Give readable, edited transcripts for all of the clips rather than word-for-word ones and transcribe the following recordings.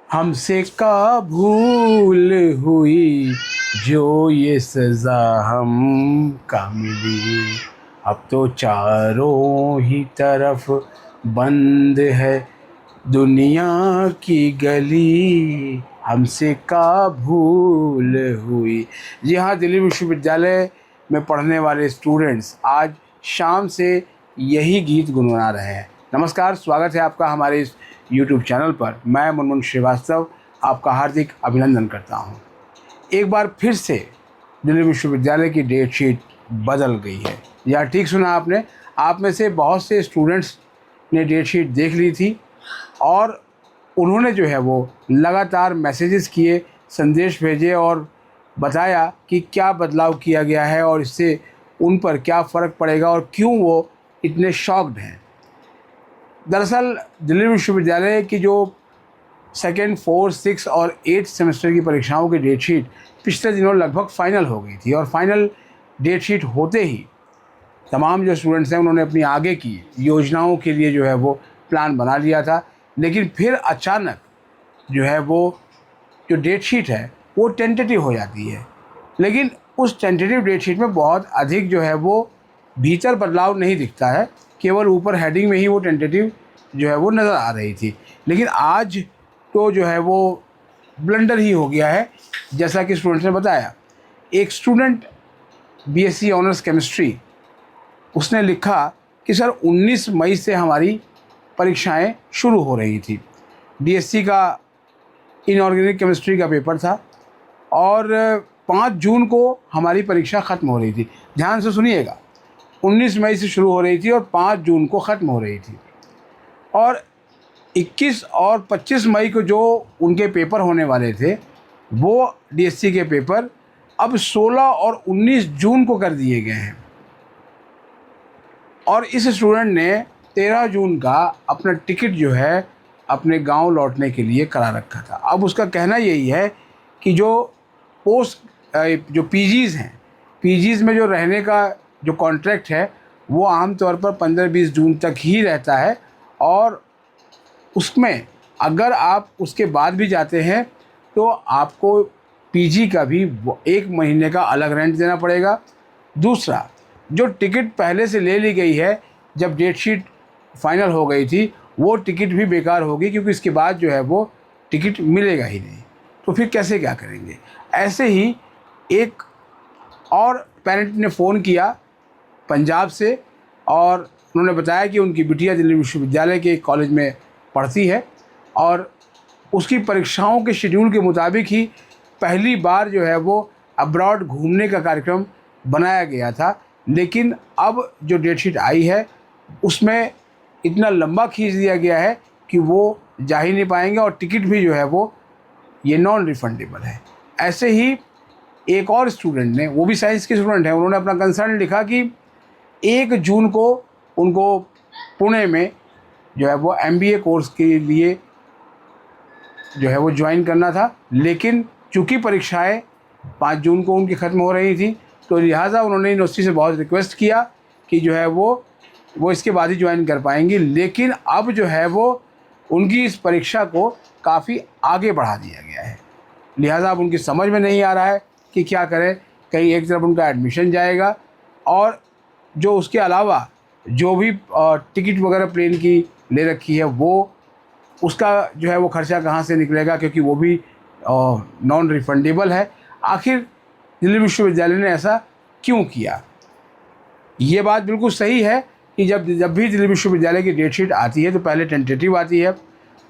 हमसे का भूल हुई जो ये सज़ा हम का मिली। अब तो चारों ही तरफ बंद है दुनिया की गली। हमसे का भूल हुई। जी हाँ, दिल्ली विश्वविद्यालय में पढ़ने वाले स्टूडेंट्स आज शाम से यही गीत गुनगुना रहे हैं। नमस्कार, स्वागत है आपका हमारे इस YouTube चैनल पर। मैं मुनमुन श्रीवास्तव आपका हार्दिक अभिनंदन करता हूँ। एक बार फिर से दिल्ली विश्वविद्यालय की डेट शीट बदल गई है। या ठीक सुना आपने, आप में से बहुत से स्टूडेंट्स ने डेट शीट देख ली थी और उन्होंने जो है वो लगातार मैसेजेस किए, संदेश भेजे और बताया कि क्या बदलाव किया गया है और इससे उन पर क्या फ़र्क पड़ेगा और क्यों वो इतने शॉक्ड हैं। दरअसल दिल्ली विश्वविद्यालय की जो सेकेंड, फोर्थ, सिक्स और एट्थ सेमेस्टर की परीक्षाओं की डेट शीट पिछले दिनों लगभग फ़ाइनल हो गई थी और फाइनल डेट शीट होते ही तमाम जो स्टूडेंट्स हैं उन्होंने अपनी आगे की योजनाओं के लिए जो है वो प्लान बना लिया था। लेकिन फिर अचानक जो है वो जो डेट शीट है वो टेंटेटिव हो जाती है। लेकिन उस टेंटेटिव डेट शीट में बहुत अधिक जो है वो भीतर बदलाव नहीं दिखता है, केवल ऊपर हेडिंग में ही वो टेंटेटिव जो है वो नज़र आ रही थी। लेकिन आज तो जो है वो ब्लंडर ही हो गया है। जैसा कि स्टूडेंट्स ने बताया, एक स्टूडेंट बीएससी ऑनर्स केमिस्ट्री, उसने लिखा कि सर 19 मई से हमारी परीक्षाएं शुरू हो रही थी। डीएससी का इनऑर्गेनिक केमिस्ट्री का पेपर था और 5 जून को हमारी परीक्षा ख़त्म हो रही थी। ध्यान से सुनिएगा, 19 मई से शुरू हो रही थी और 5 जून को ख़त्म हो रही थी। और 21 और 25 मई को जो उनके पेपर होने वाले थे वो डीएससी के पेपर अब 16 और 19 जून को कर दिए गए हैं। और इस स्टूडेंट ने 13 जून का अपना टिकट जो है अपने गांव लौटने के लिए करा रखा था। अब उसका कहना यही है कि जो पीजीज़ हैं, पीजीज़ में जो रहने का जो कॉन्ट्रैक्ट है वो आमतौर पर 15-20 जून तक ही रहता है और उसमें अगर आप उसके बाद भी जाते हैं तो आपको पीजी का भी 1 महीने का अलग रेंट देना पड़ेगा। दूसरा, जो टिकट पहले से ले ली गई है, जब डेट शीट फाइनल हो गई थी, वो टिकट भी बेकार होगी क्योंकि इसके बाद जो है वो टिकट मिलेगा ही नहीं। तो फिर कैसे क्या करेंगे। ऐसे ही एक और पेरेंट ने फ़ोन किया पंजाब से और उन्होंने बताया कि उनकी बिटिया दिल्ली विश्वविद्यालय के कॉलेज में पढ़ती है और उसकी परीक्षाओं के शेड्यूल के मुताबिक ही पहली बार जो है वो अब्रॉड घूमने का कार्यक्रम बनाया गया था। लेकिन अब जो डेट शीट आई है उसमें इतना लंबा खींच दिया गया है कि वो जा ही नहीं पाएंगे और टिकट भी जो है वो ये नॉन रिफंडेबल है। ऐसे ही एक और स्टूडेंट ने, वो भी साइंस के स्टूडेंट हैं, उन्होंने अपना कंसर्न लिखा कि 1 जून को उनको पुणे में जो है वो एमबीए कोर्स के लिए जो है वो ज्वाइन करना था। लेकिन चूँकि परीक्षाएं 5 जून को उनकी ख़त्म हो रही थी तो लिहाजा उन्होंने यूनिवर्सिटी से बहुत रिक्वेस्ट किया कि जो है वो इसके बाद ही ज्वाइन कर पाएंगी। लेकिन अब जो है वो उनकी इस परीक्षा को काफ़ी आगे बढ़ा दिया गया है। लिहाजा अब उनकी समझ में नहीं आ रहा है कि क्या करें। कहीं एक तरफ उनका एडमिशन जाएगा और जो उसके अलावा जो भी टिकट वगैरह प्लेन की ले रखी है वो उसका जो है वो ख़र्चा कहाँ से निकलेगा, क्योंकि वो भी नॉन रिफंडेबल है। आखिर दिल्ली विश्वविद्यालय ने ऐसा क्यों किया। ये बात बिल्कुल सही है कि जब भी दिल्ली विश्वविद्यालय की डेट शीट आती है तो पहले टेंटेटिव आती है,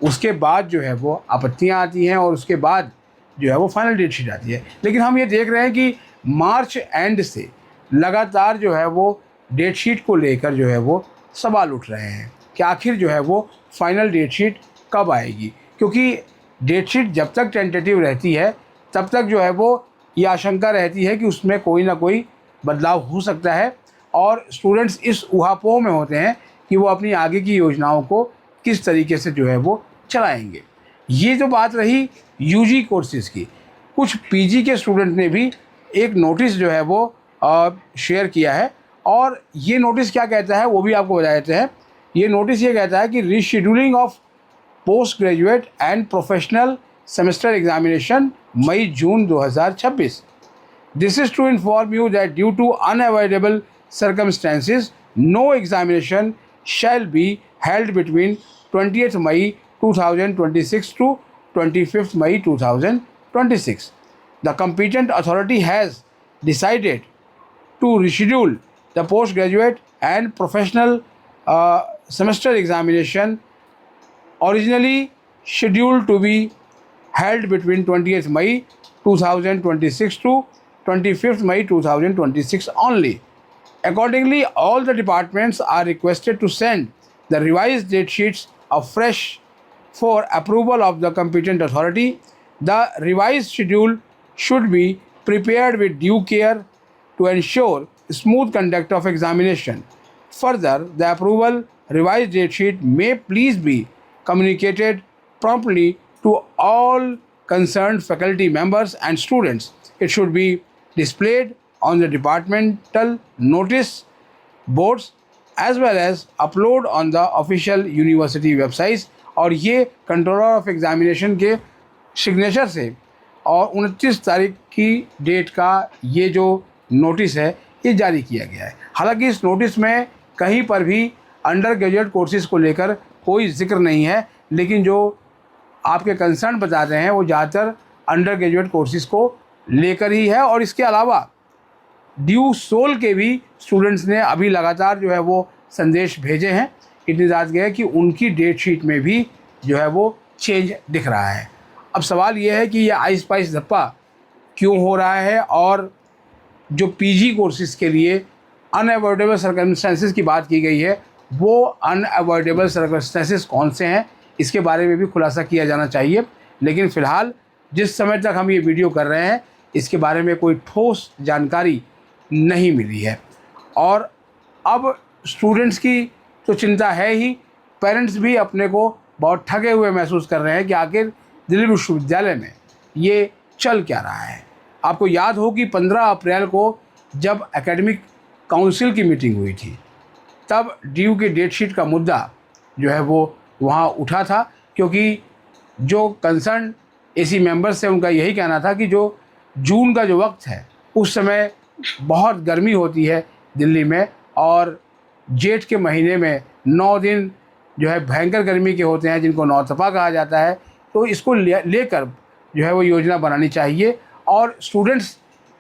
उसके बाद जो है वो आपत्तियाँ आती हैं और उसके बाद जो है वो फाइनल डेट शीट आती है। लेकिन हम ये देख रहे हैं कि मार्च एंड से लगातार जो है वो डेट शीट को लेकर जो है वो सवाल उठ रहे हैं कि आखिर जो है वो फाइनल डेट शीट कब आएगी। क्योंकि डेट शीट जब तक टेंटेटिव रहती है तब तक जो है वो ये आशंका रहती है कि उसमें कोई ना कोई बदलाव हो सकता है और स्टूडेंट्स इस ऊहापोह में होते हैं कि वो अपनी आगे की योजनाओं को किस तरीके से जो है वो चलाएंगे। ये जो बात रही यूजी कोर्सेज़ की, कुछ पीजी के स्टूडेंट ने भी एक नोटिस जो है वो शेयर किया है और ये नोटिस क्या कहता है वो भी आपको बता देते हैं। ये नोटिस ये कहता है कि rescheduling of post graduate and professional semester examination मई-जून 2026। This is to inform you that due to unavoidable circumstances, no examination shall be held between 20th May 2026 to 25th May 2026. The competent authority has decided to reschedule the postgraduate and professional semester examination originally scheduled to be held between 20th May 2026 to 25th May 2026 only. Accordingly, all the departments are requested to send the revised date sheets afresh for approval of the competent authority. The revised schedule should be prepared with due care to ensure smooth conduct of examination. Further, the approval revised date sheet may please be communicated promptly to all concerned faculty members and students. It should be displayed on the departmental notice boards as well as upload on the official university websites। और ये controller of examination के signature से और 29 तारीख की date का ये जो नोटिस है ये जारी किया गया है। हालांकि इस नोटिस में कहीं पर भी अंडर ग्रेजुएट कोर्सेज को लेकर कोई जिक्र नहीं है, लेकिन जो आपके कंसर्न बताते हैं वो ज़्यादातर अंडर ग्रेजुएट कोर्सेज को लेकर ही है। और इसके अलावा ड्यू सोल के भी स्टूडेंट्स ने अभी लगातार जो है वो संदेश भेजे हैं। इतनी बात गए कि उनकी डेट शीट में भी जो है वो चेंज दिख रहा है। अब सवाल ये है कि ये आइस पाइस धप्पा क्यों हो रहा है और जो पीजी कोर्सेज के लिए अनअवॉइडेबल सर्कमस्टेंसेस की बात की गई है वो अनअवॉइडेबल सर्कमस्टेंसेस कौन से हैं, इसके बारे में भी खुलासा किया जाना चाहिए। लेकिन फ़िलहाल जिस समय तक हम ये वीडियो कर रहे हैं इसके बारे में कोई ठोस जानकारी नहीं मिली है। और अब स्टूडेंट्स की तो चिंता है ही, पेरेंट्स भी अपने को बहुत ठगे हुए महसूस कर रहे हैं कि आखिर दिल्ली विश्वविद्यालय में ये चल क्या रहा है। आपको याद हो कि 15 अप्रैल को जब एकेडमिक काउंसिल की मीटिंग हुई थी तब ड्यू की डेट शीट का मुद्दा जो है वो वहाँ उठा था, क्योंकि जो कंसर्न एसी मेंबर्स से उनका यही कहना था कि जो जून का जो वक्त है उस समय बहुत गर्मी होती है दिल्ली में और जेठ के महीने में 9 दिन जो है भयंकर गर्मी के होते हैं जिनको नौतपा कहा जाता है। तो इसको लेकर जो है वो योजना बनानी चाहिए। और स्टूडेंट्स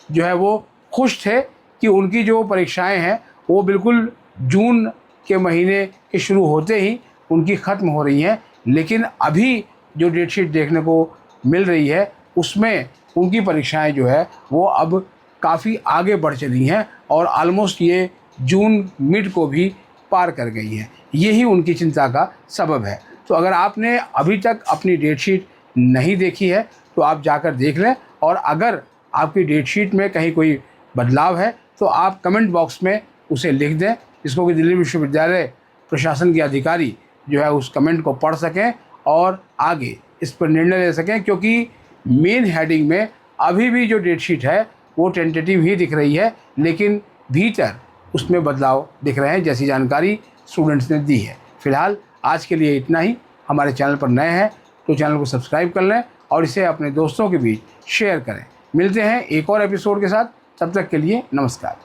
जो है वो खुश थे कि उनकी जो परीक्षाएं हैं वो बिल्कुल जून के महीने के शुरू होते ही उनकी ख़त्म हो रही हैं, लेकिन अभी जो डेट शीट देखने को मिल रही है उसमें उनकी परीक्षाएं जो है वो अब काफ़ी आगे बढ़ चली हैं और ऑलमोस्ट ये जून मिड को भी पार कर गई हैं। यही उनकी चिंता का सबब है। तो अगर आपने अभी तक अपनी डेट शीट नहीं देखी है तो आप जाकर देख लें, और अगर आपकी डेट शीट में कहीं कोई बदलाव है तो आप कमेंट बॉक्स में उसे लिख दें, जिसको कि दिल्ली विश्वविद्यालय प्रशासन के अधिकारी जो है उस कमेंट को पढ़ सकें और आगे इस पर निर्णय ले सकें। क्योंकि मेन हेडिंग में अभी भी जो डेट शीट है वो टेंटेटिव ही दिख रही है, लेकिन भीतर उसमें बदलाव दिख रहे हैं, जैसी जानकारी स्टूडेंट्स ने दी है। फ़िलहाल आज के लिए इतना ही। हमारे चैनल पर नए हैं तो चैनल को सब्सक्राइब कर लें और इसे अपने दोस्तों के बीच शेयर करें। मिलते हैं एक और एपिसोड के साथ, तब तक के लिए नमस्कार।